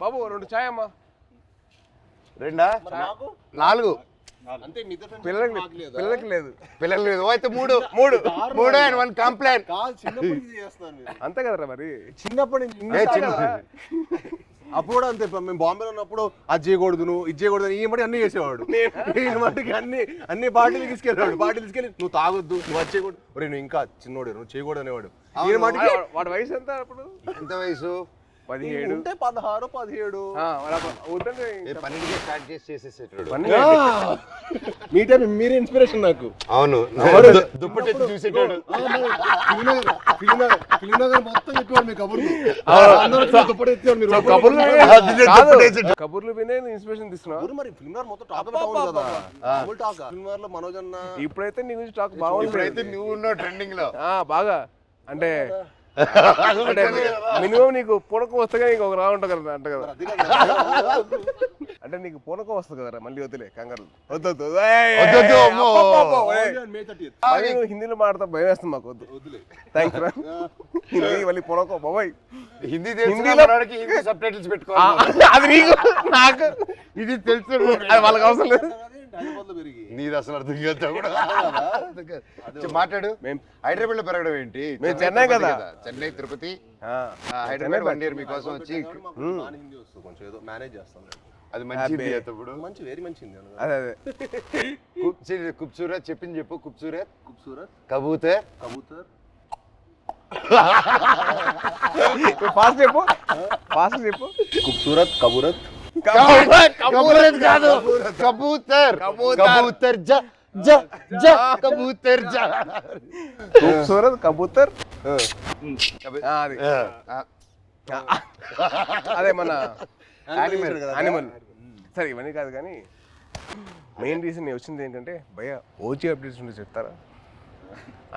బాబు 2 చాయ్ అమ్మా. 2 4 పిల్లలకి లేదు అయితే 3 అండ్ 1 కంప్లైంట్. అంతే కదరా మరి. చిన్నప్పటి నుంచి అప్పుడు కూడా అంతే. మేము బాంబేలో ఉన్నప్పుడు అది చేయకూడదు నువ్వు ఇది చేయకూడదు ఈ మట్టి అన్ని చేసేవాడు. నేను మట్టికి అన్ని బాటిల్ తీసుకెళ్ళాడు. బాటిల్ తీసుకెళ్ళి నువ్వు తాగొద్దు నువ్వు అది చేయకూడదు. నువ్వు ఇంకా చిన్నోడు నువ్వు చేయకూడదు అనేవాడు. వాడి వయసు ఎంత అప్పుడు? ఎంత వయసు? 17 ఉంటే 16 17. స్టార్ట్ చేసేసేటాడు. మీ టైం మీరే ఇన్స్పిరేషన్ నాకు. అవును దుప్పటి చూసేటాడు. మొత్తం చెప్పేవాడు మీ కబుర్లు. కబుర్లు వినే ఇన్స్పిరేషన్ తీసుకున్నావు. మరి ఫిల్మ్ మొత్తం టాక్ కదా. ఫిల్మ్ లో మనోజ్ అన్న ఇప్పుడైతే నీ గురించి టాక్ బాగుంది. ఇప్పుడైతే నువ్వు ఉన్నావు ట్రెండింగ్ లో బాగా. అంటే మినిమం నీకు పూనకం వస్తే నీకు ఒక రా ఉంటుంది కదా అంట కదా. అంటే నీకు పూనకం వస్తుంది కదరా. మళ్ళీ వద్దులే కంగారు వద్దు. హిందీలో మాట్లాడతా భయం వేస్తుంది మాకు. వద్దులే థ్యాంక్స్ రా. హిందీ మళ్ళీ పూనకం బాబాయ్. హిందీలో సబ్ టైటిల్స్ పెట్టుకోవాలి. అది నీకు నాకు ఇది తెలుసు. అది వాళ్ళకి అవసరం లేదు. నీది అసలు అర్థం కాదు కూడా. మాట్లాడు. హైదరాబాద్ లో పెరగడం ఏంటి? మేము చెన్నై కదా. చెన్నై తిరుపతి హైదరాబాద్ 1 year మీకోసం వచ్చి మేనేజ్ చేస్తాం. అది మంచిది అప్పుడు. మంచి వెరీ మంచిది. అదే ఖూబ్సూరత్ చెప్పింది చెప్పు. ఖూబ్సూరత్ కబూతర్ ఫాస్ట్ చెప్పు. ఖూబ్సూరత్ కబూరత్ కాదు కబూతర్ కబూతర్ ఖూబ్సూరత్ కబూతర్. అదే మన యానిమల్. సరే ఇవన్నీ కాదు కానీ మెయిన్ రీజన్ నేను వచ్చింది ఏంటంటే భయ్య ఓజీ అప్డేట్స్ ఉంటే చెప్తారా?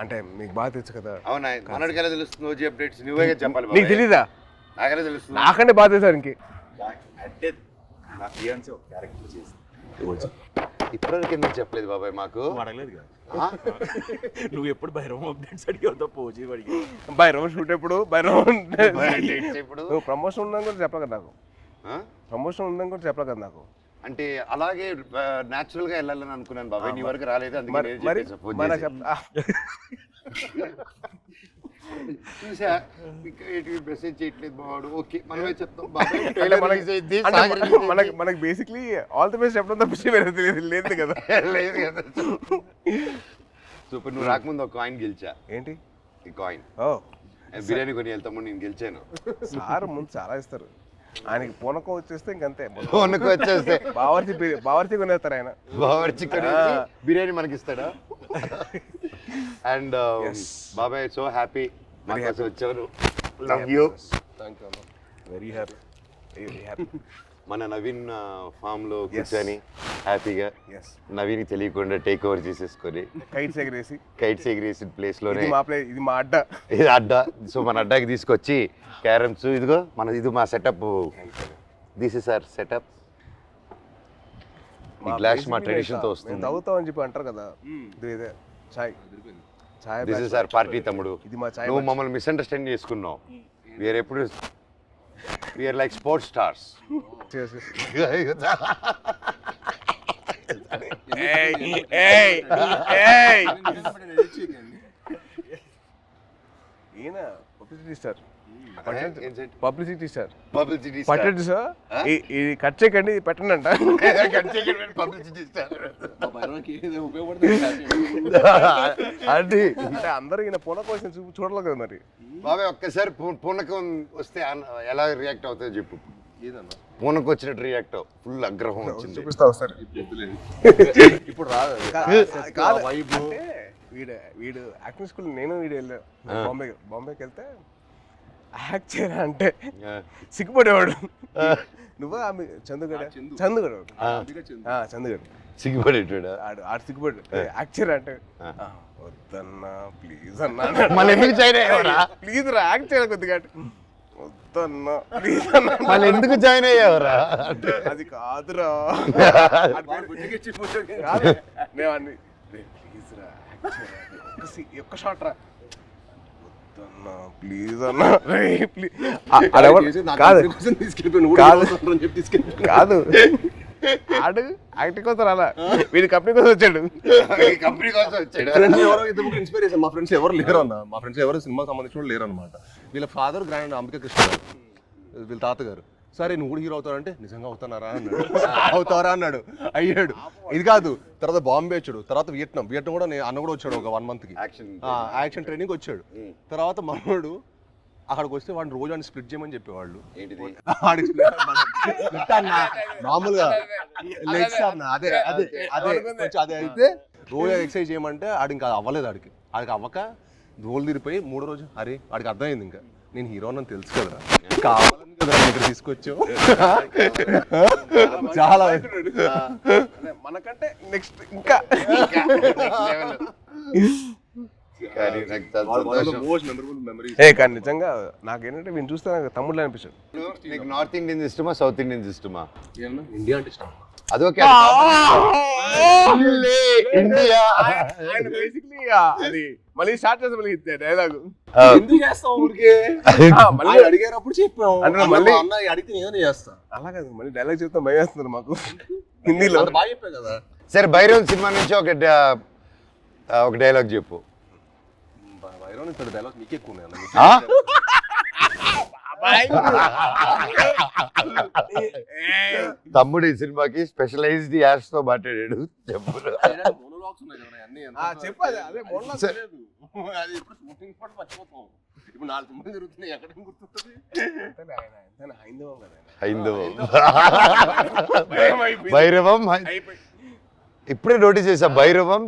అంటే మీకు బాగా తెలుసు కదా. అవునా మనడికి ఎలా తెలుస్తుంది ఓజీ అప్డేట్స్? నువ్వే చెప్పాలి. నీకు తెలీదా? నాకెలా తెలుస్తుంది? నాకంటే బాగా తెలుసు ఇంకే. ఇప్పటివరకు ఎందుకు చెప్పలేదు బాబాయ్ మాకు? అడగలేదు కదా నువ్వు ఎప్పుడు భైరవం అప్డేట్స్ అడిగావు? పోజీ అడిగి భైరవం షూట్ ఎప్పుడు? భైరవం ఇప్పుడు నువ్వు ప్రమోషన్ ఉందని కూడా చెప్పలే కదా నాకు. ప్రమోషన్ ఉందని కూడా చెప్పలే కదా నాకు. అంటే అలాగే న్యాచురల్ గా వెళ్ళాలని అనుకున్నాను బాబాయ్. నీ వరకు రాలేదు. అందుకే చూసా మెసేజ్ చేయట్లేదు బావాడు. ఓకే మనమే చెప్తాం. మనకి బేసిక్లీ ఆల్ ది బెస్ట్ చెప్పడం తప్పించి వేరే లేదు కదా. లేదు కదా. సూపర్. నువ్వు రాకముందు ఒక కాయిన్ గెలిచా. ఏంటి ఈ కాయిన్? బిర్యానీ కొని వెళ్తాము. నేను గెలిచాను. సార్ ముందు చాలా ఇస్తారు. ఆయనకి పూనకం వచ్చేస్తే ఇంకంతే. పూనకం వచ్చేస్తే బావర్చి కొనేస్తారు ఆయన. బావర్చి కొనేసి బిర్యానీ మనకి ఇస్తాడా? అండ్ బాబాయ్ సో హ్యాపీ వచ్చారు. Love you. Thank you. Very happy. మన నవీన్ ఫామ్ లో కూర్చొని హ్యాపీగా నవీన్ తెలియకుండా టేక్ ఓవర్ చేసేసుకొని కైట్స్ ఎగిరేసి ప్లేస్ లోనే ఇది మా అడ్డా. ఇది అడ్డా. సో మన అడ్డాకి తీసుకొచ్చి క్యారమ్స్ ఇదిగో ఇది మా setup. This is our setup. ఈ గ్లాస్ మా ట్రెడిషన్ తో వస్తుంది. తాగుతామని చెప్పి అంటారు కదా. చాయ్ దిస్ ఇస్ అవర్ పార్టీ తమ్ముడు. నువ్వు మమ్మల్ని మిస్అండర్స్టాండ్ చేసుకున్నావు. వీఆర్ ఎప్పుడు వీఆర్ లైక్ స్పోర్ట్స్ స్టార్స్. ఈయన పబ్లిసిటీ స్టార్. Publicity star. పట్టండి సార్. ఇది కట్ చేయకండి, ఇది పెట్టండి అంట. పబ్లిసిటీ స్టార్ అంటే అందరూ ఈయన పూనకం వచ్చిన చూడలేదు కదా. మరి బాబాయ్ ఒక్కసారి పూనకం వస్తే ఎలా రియాక్ట్ అవుతుందో చెప్పు. పూనకం వచ్చినట్టు రియాక్ట్ అవ్వు. ఫుల్ ఆగ్రహం వచ్చింది. చూపిస్తావు సార్. ఇప్పుడు రాదు. వీడు యాక్టింగ్ స్కూల్ నేను వీడు వెళ్ళాను. బాంబేకి వెళ్తే యాక్ట్ చేయరా అంటే సిగ్గుపడేవాడు. నువ్వు చందుగడ సిగ్గుపడేటాడు. ఆడు సిగ్గుపడు. యాక్ట్ చేయరా అంటే వద్దన్నా ప్లీజ్ అన్నా. మళ్ళీ ఎందుకు జాయిన్ అయ్యావరా? ప్లీజ్ రా యాక్ట్ చేయాలి కొద్దిగా. వద్దన్నా ప్లీజ్ అన్నా. మళ్ళీ ఎందుకు జాయిన్ అయ్యావరా? అది కాదురా. ప్లీజ్ రా ఒక్క షాట్ రా. ప్లీజ్ అన్న ప్లీజ్ కాదు కాదు ఆడు యాక్టింగ్ కోసం రాలా వీడి కంపెనీ కోసం వచ్చాడు. కంపెనీ కోసం వచ్చాడు. ఫ్రెండ్స్ ఎవరో ఇద్దరు ఇన్స్పిరేషన్. మా ఫ్రెండ్స్ ఎవరు లేరు అన్న. మా ఫ్రెండ్స్ ఎవరు సినిమా సంబంధించిన లేరు అనమాట. వీళ్ళ ఫాదర్ గ్రాండ్ అంబికా కృష్ణ గారు, వీళ్ళ తాతగారు. సరే నువ్వు కూడా హీరో అవుతావంటే నిజంగా అవుతానారా అన్నాడు. అవుతారా అన్నాడు. అయ్యాడు. ఇది కాదు, తర్వాత బాంబే వచ్చాడు, తర్వాత వియట్నాం కూడా అన్న కూడా వచ్చాడు ఒక 1 month యాక్షన్ ట్రైనింగ్ వచ్చాడు. తర్వాత మనోడు అక్కడికి వస్తే వాడిని రోజు అని స్ప్లిట్ చేయమని చెప్పేవాళ్ళు. మామూలుగా లెగ్స్ అన్న అదే అదే అదే అదే అయితే రోజు ఎక్సర్సైజ్ చేయమంటే ఆడు ఇంకా అవ్వలేదు. ఆడికి అవ్వక రోల్ తిరిగిపోయి 3వ రోజు అరే ఆడికి అర్థమైంది ఇంకా నేను హీరో అని తెలుసు కదరా, కావాలని కదా ఇక్కడ తీసుకొచ్చావు. చాలా మనకంటే నెక్స్ట్ ఇంకా కానీ నిజంగా నాకేంటంటే వీళ్ళు చూస్తే నాకు తమ్ముళ్ళు అనిపించాడు. నీకు నార్త్ ఇండియన్స్ ఇష్టమా సౌత్ ఇండియన్స్ ఇష్టమా? ఇండియా అంటే ఇష్టం. అదొకే ఇండియా అది మళ్ళీ స్టార్ట్ చేస్తాం మళ్ళీ డైలాగ్ ఎందుకు చేస్తాం ఊరికే మళ్ళీ అడిగేటప్పుడు చెప్పాం అంటే మళ్ళీ అన్న అడిగితే నేను చేస్తా. అలా కాదు మళ్ళీ డైలాగ్ చెప్తాం భయం వేస్తున్నారు మాకు హిందీలో. బాగా చెప్పావు కదా. సరే భైరవ్ సినిమా నుంచి ఒక డైలాగ్ చెప్పు. డైలాగ్ నీకే ఎక్కువ తమ్ముడు ఈ సినిమాకి స్పెషలైజ్డ్ యాడ్స్ తో మాట్లాడాడు. చెప్పు. భైరవం ఇప్పుడే నోటీస్ చేసా. భైరవం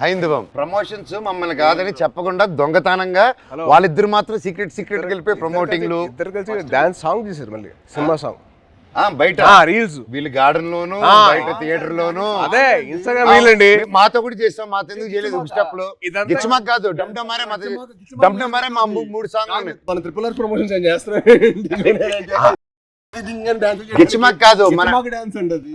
హైందవం ప్రమోషన్స్ మమ్మల్ని కాదని చెప్పకుండా దొంగతనంగా వాళ్ళిద్దరు మాత్రం సీక్రెట్ వెళ్ళిపోయి ప్రమోటింగ్లు ఇద్దరు కలిసి డాన్స్ సాంగ్ చేశారు మళ్ళీ సినిమా సాంగ్ బయట రీల్స్ వీళ్ళు గార్డెన్ లోను బయట థియేటర్ లోను అదే ఇన్స్టాగ్రామ్ రీల్ అండి. మాతో కూడా చేస్తాం. మాతో ఎందుకు చేయలేదు? స్టెప్ లో గిచ్మాక్ కాదు డమ్డమారే మా 3 సాంగ్ మన ట్రిపుల్ ఆర్ ప్రమోషన్స్ ఏం చేస్తారు. గిచ్మాక్ కాదు మన డాన్స్ అండి అది.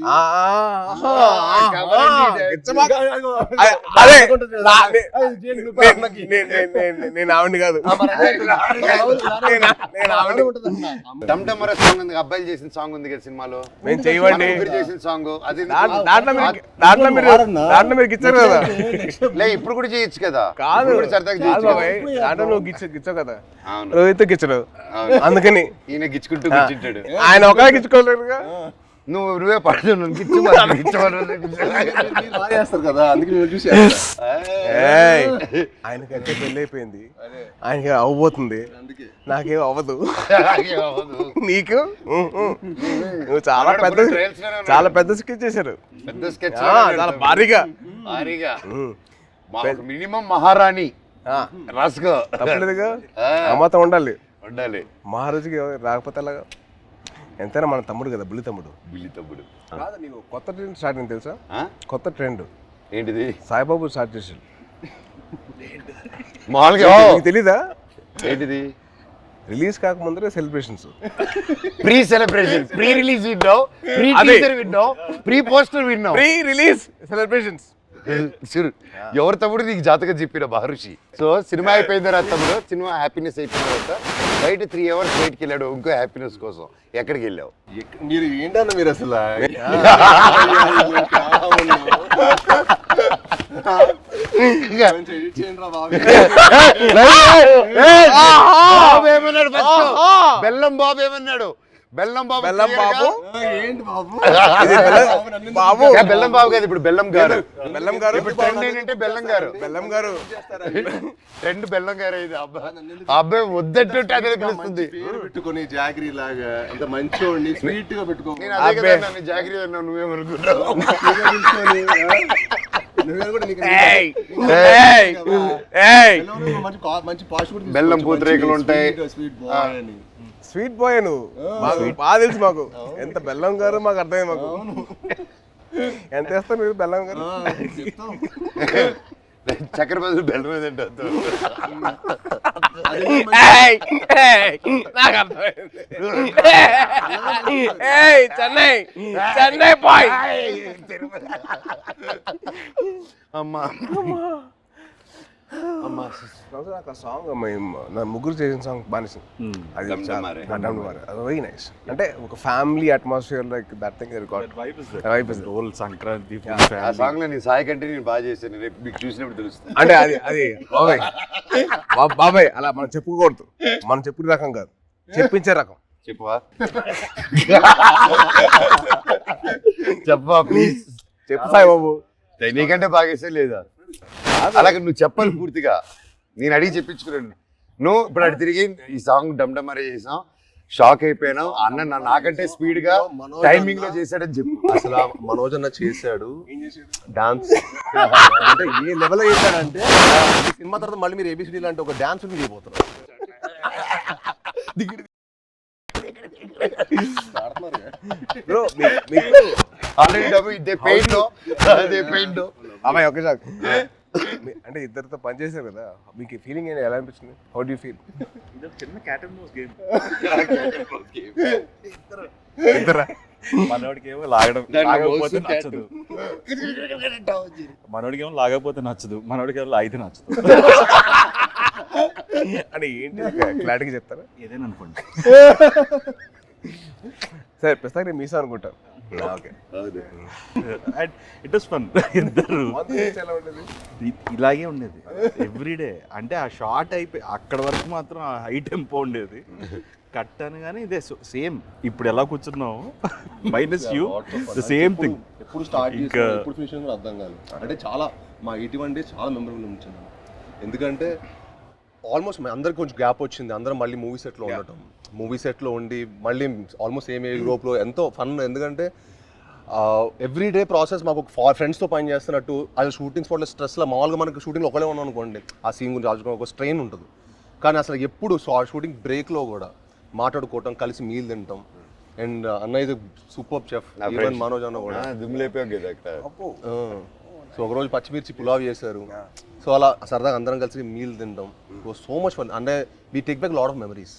నేను ఆవిడ కాదు డమ్డమర సాంగ్ ఉంది, అబ్బాయిలు చేసిన సాంగ్ ఉంది కదా సినిమాలో. మేము చేయవండి చేసిన సాంగ్ అది. దాంట్లో మీరు గిచ్చారు కదా. లే ఇప్పుడు కూడా చేయొచ్చు కదా. కాదు దాంట్లో నువ్వు గిచ్చావు కదా, రోహిత్ గిచ్చడు. అందుకని ఈయన గిచ్చుకుంటూ కూర్చుంటాడు. ఆయన ఒక గిచ్చుకోలేదుగా. నువ్వే పడు చేస్తారు కదా, అందుకే చూసి ఆయనకైతే పెళ్ళి అయిపోయింది, ఆయనకి అవ్వబోతుంది, నాకేం అవ్వదు. నీకు నువ్వు చాలా పెద్ద స్కెచ్ చేశారు. చాలా భారీగా మినిమం మహారాణి రాసుకో. తప్పలేదుగా, అమ్మతో ఉండాలి. మహారాజుకి రాకపోతే అలాగా. ఎంతైనా మన తమ్ముడు కదా, బుల్లి తమ్ముడు. కాదు నీకు కొత్త ట్రెండ్ స్టార్ట్ అయింది తెలుసా? కొత్త ట్రెండ్ ఏంటిది? సాయిబాబు స్టార్ట్ చేసాడు. మామూలుగా తెలీదా? ఏంటిది? రిలీజ్ కాకముందరే celebrations. Pre celebration, pre release విన్నావు, ప్రీ టీజర్ విన్నావు, ప్రీ పోస్టర్ విన్నావు, ప్రీ రిలీజ్ సెలబ్రేషన్స్. ఎవరు తమ్ముడు నీకు జాతకం చెప్పిన మహర్షి. సో సినిమా అయిపోయిన తర్వాత తమ్ముడు, సినిమా హ్యాపీనెస్ అయిపోయిన తర్వాత బయట 3 hours బయటకి వెళ్ళాడు ఇంకో హ్యాపీనెస్ కోసం. ఎక్కడికి వెళ్ళావు? మీరు ఏంటన్నా మీరు అసలు బెల్లం బాబు ఏమన్నాడు? బెల్లం బాబు ఏంటి బాబు? బాబు బెల్లం బాబు కాదు, ఇప్పుడు బెల్లం గారు. ఇప్పుడు ట్రెండ్ ఏంటంటే బెల్లం గారు. ట్రెండ్ బెల్లం గారు. ఇది అబ్బాయి వద్దట్టు అదే పిలుస్తుంది. పెట్టుకొని జాగ్రీ లాగా ఇంత మంచోడిని స్వీట్ గా పెట్టుకో. నన్ను జాగ్రీ అన్నావు, నువ్వేమనుకుంటావు? బెల్లం పూతరేకులు ఉంటాయి. స్వీట్ బాయ్ నువ్వు, మాకు బాగా తెలుసు. మాకు ఎంత బెల్లం గారు మాకు అర్థమైంది. మాకు ఎంత వేస్తారు మీరు బెల్లం గారు? చక్కెర బదులు బెల్లం ఏదంటే నాకు అర్థమైంది. చెన్నై బాయ్. అమ్మా నాకు ఆ సాంగ్ నా ముగ్గురు చేసిన సాంగ్ బానిసి అది డమ్డమారే. అది వెరీ నైస్. అంటే ఒక family atmosphere like that thing record vibe is role Sankranti ఆ సాంగ్ లో నేను సాయి కంటే నేను బాగా చేశాను, రేపు మీకు చూసినప్పుడు తెలుస్తుంది. అంటే అది బాబాయ్ బాబాయ్ అలా మనం చెప్పుకోకూడదు, మనం చెప్పుకునే రకం కాదు, చెప్పించే రకం. చెప్పవా చెప్పవా ప్లీజ్ చెప్పు సాయి బాబు. నీకంటే బాగా వేసే లేదా అలాగే నువ్వు చెప్పాలి పూర్తిగా, నేను అడిగి చెప్పించుకున్నాను. నువ్వు ఇప్పుడు అటు తిరిగి ఈ సాంగ్ డమ్డమరే చేసాం, షాక్ అయిపోయినావు. అన్న నాకంటే స్పీడ్ గా టైమింగ్ లో చేశాడని చెప్పు. అసలు ఆ మనోజ్ అన్న చేశాడు డాన్స్, అంటే ఏ లెవెల్ చేశాడంటే ఈ సినిమా తర్వాత మళ్ళీ మీరు ఏబిసిడి లాంటి ఒక డాన్స్ మీరు చేయబోతున్నారు. బ్రో మీకు ఆల్రెడీ డబ్బు ఇదే పెయింట్ అదే పెయింట్ అమ్మాయి ఒకే సార్ అంటే ఇద్దరితో పని చేశారు కదా, మీకు ఫీలింగ్ ఎలా అనిపించింది? How do you feel? చిన్న క్యాట్ అండ్ మౌస్ గేమ్. ఇద్దరా? మనోడికి ఏమో లాగకపోతే నచ్చదు, మనోడికి ఏమో లాగకపోతే నచ్చదు, మనోడికి ఏమో లాగితే నచ్చదు. అంటే ఏంటి క్లారిటీగా చెప్తారా? ఏదైనా అనుకోండి. సరే ప్రస్తుతానికి నేను మీసా అనుకుంటాను. Okay, and it was fun. ఇద్దరు ఎలా ఉండేది? ఇలాగే ఉండేది ఎవ్రీడే. అంటే ఆ షార్ట్ అయిపోయి అక్కడ వరకు మాత్రం ఆ హై టెంపో ఉండేది. కట్ అని కానీ ఇదే సేమ్ ఇప్పుడు ఎలా కూర్చున్నావు minus you the same thing. ఎప్పుడు స్టార్ట్ ఇంకా ఎప్పుడు ఫినిష్ కూడా అర్థం కాదు. అంటే చాలా మా 81 days చాలా మెమరబుల్ ఉంచింది. ఎందుకంటే ఆల్మోస్ట్ అందరికి కొంచెం గ్యాప్ వచ్చింది, అందరం మళ్ళీ మూవీ సెట్లో ఉండటం, మూవీ సెట్లో ఉండి మళ్ళీ ఆల్మోస్ట్ సేమ్ యూరోప్లో ఎంతో ఫన్. ఎందుకంటే ఎవ్రీడే ప్రాసెస్ మాకు ఒక ఫ్రెండ్స్తో పని చేస్తున్నట్టు. అది షూటింగ్ స్పాట్లో స్ట్రెస్లో మామూలుగా మనకి షూటింగ్లో ఒకటే ఉన్నాం అనుకోండి, ఆ సీన్ గురించి ఆలోచుకోవడం ఒక స్ట్రెయిన్ ఉంటుంది. కానీ అసలు ఎప్పుడు షూటింగ్ బ్రేక్లో కూడా మాట్లాడుకోవటం, కలిసి మీల్ తింటాం. అండ్ అన్న ఇది సూపర్ చెఫ్, ఈవెన్ మనోజ్ అన్న కూడా దుమ్ములేపావు కదా అక్కడ. సో ఒకరోజు పచ్చిమిర్చి పులావ్ చేశారు. సో అలా సరదాగా అందరం కలిసి మీల్ తింటాం. So much fun. అంటే we take back lot of memories.